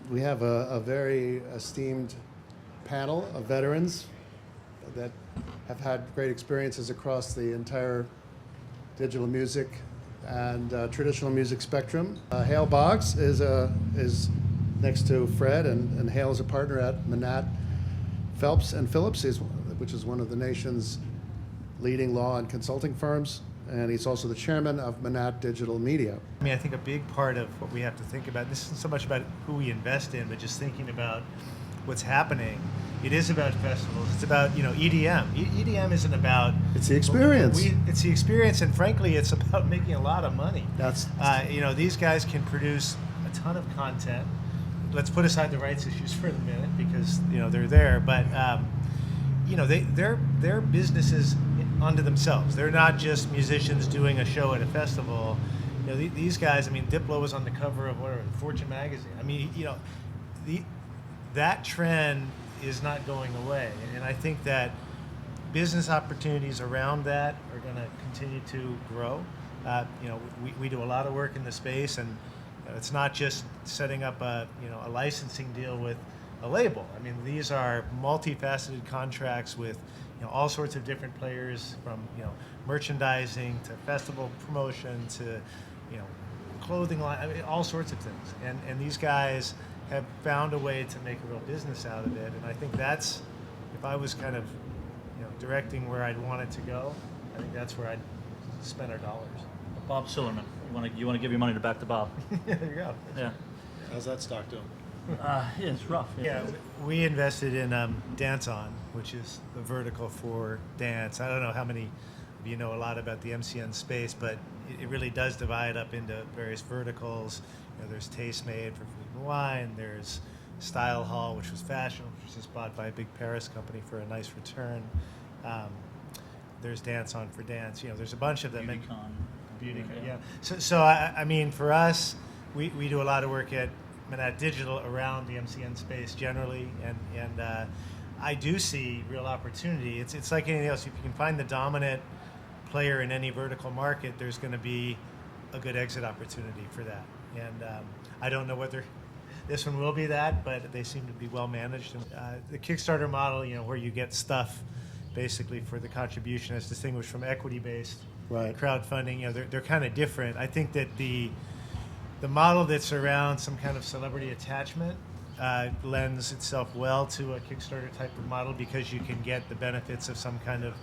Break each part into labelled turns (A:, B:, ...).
A: We have a very esteemed panel of veterans that have had great experiences across the entire digital music and traditional music spectrum. Hale Boggs is next to Fred, and Hale is a partner at Manatt, Phelps, and Phillips, which is one of the nation's leading law and consulting firms, and he's also the chairman of Manatt Digital Media.
B: I mean, I think a big part of what we have to think about, this isn't so much about who we invest in, but just thinking about what's happening. It is about festivals. It's about, EDM. EDM isn't about...
A: It's the experience.
B: It's the experience, and frankly, it's about making a lot of money.
A: That's...
B: these guys can produce a ton of content. Let's put aside the rights issues for a minute because, they're there, but, they're businesses unto themselves. They're not just musicians doing a show at a festival. These guys, Diplo was on the cover of Fortune magazine. That trend is not going away, and I think that business opportunities around that are going to continue to grow. We do a lot of work in the space, and it's not just setting up a licensing deal with a label. These are multifaceted contracts with all sorts of different players, from merchandising to festival promotion to clothing line, all sorts of things. And these guys have found a way to make a real business out of it. And I think that's, if I was kind of directing where I'd want it to go, I think that's where I'd spend our dollars.
C: Bob Sillerman, you want to give your money back to Bob?
B: There you go.
C: Yeah.
D: How's that stock doing?
C: Yeah, it's rough.
B: Yeah, we invested in Dance On, which is the vertical for dance. I don't know how many of you know a lot about the MCN space, but it really does divide up into various verticals. There's Taste Made for food and wine. There's Style Hall, which was fashion, which was just bought by a big Paris company for a nice return. There's Dance On for dance. There's a bunch of them. BeautyCon, yeah. So for us, we do a lot of work at Manatt Digital around the MCN space generally, and I do see real opportunity. It's like anything else. If you can find the dominant player in any vertical market, there's going to be a good exit opportunity for that. And I don't know whether this one will be that, but they seem to be well managed. The Kickstarter model, where you get stuff basically for the contribution, as distinguished from equity-based crowdfunding, they're kind of different. I think that the model that's around some kind of celebrity attachment lends itself well to a Kickstarter type of model, because you can get the benefits of some kind of,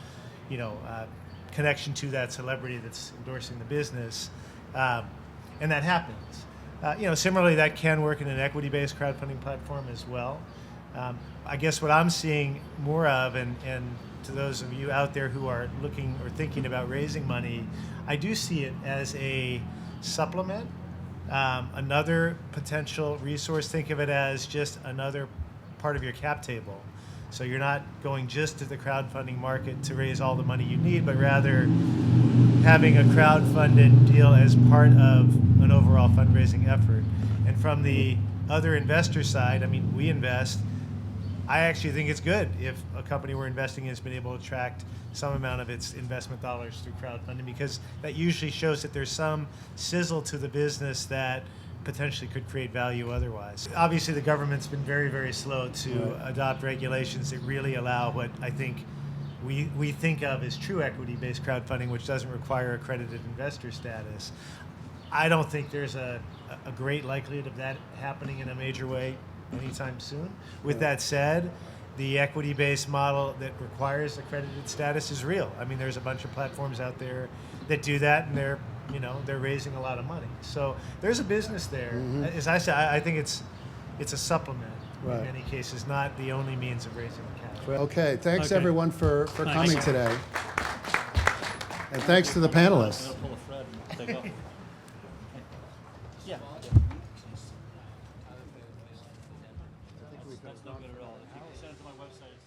B: connection to that celebrity that's endorsing the business, and that happens. Similarly, that can work in an equity-based crowdfunding platform as well. I guess what I'm seeing more of, and to those of you out there who are looking or thinking about raising money, I do see it as a supplement. Another potential resource. Think of it as just another part of your cap table. So you're not going just to the crowdfunding market to raise all the money you need, but rather having a crowdfunded deal as part of an overall fundraising effort. And from the other investor side, we invest. I actually think it's good if a company we're investing in has been able to attract some amount of its investment dollars through crowdfunding, because that usually shows that there's some sizzle to the business that potentially could create value otherwise. Obviously, the government's been very, very slow to adopt regulations that really allow what I think we think of as true equity-based crowdfunding, which doesn't require accredited investor status. I don't think there's a great likelihood of that happening in a major way anytime soon. With that said, the equity-based model that requires accredited status is real. There's a bunch of platforms out there that do that, and they're raising a lot of money. So there's a business there. Mm-hmm. As I said, I think it's a supplement in many cases, not the only means of raising capital.
A: Okay, thanks everyone for coming today. And thanks to the panelists.
C: Yeah. That's not good at all. If you can send it to my website.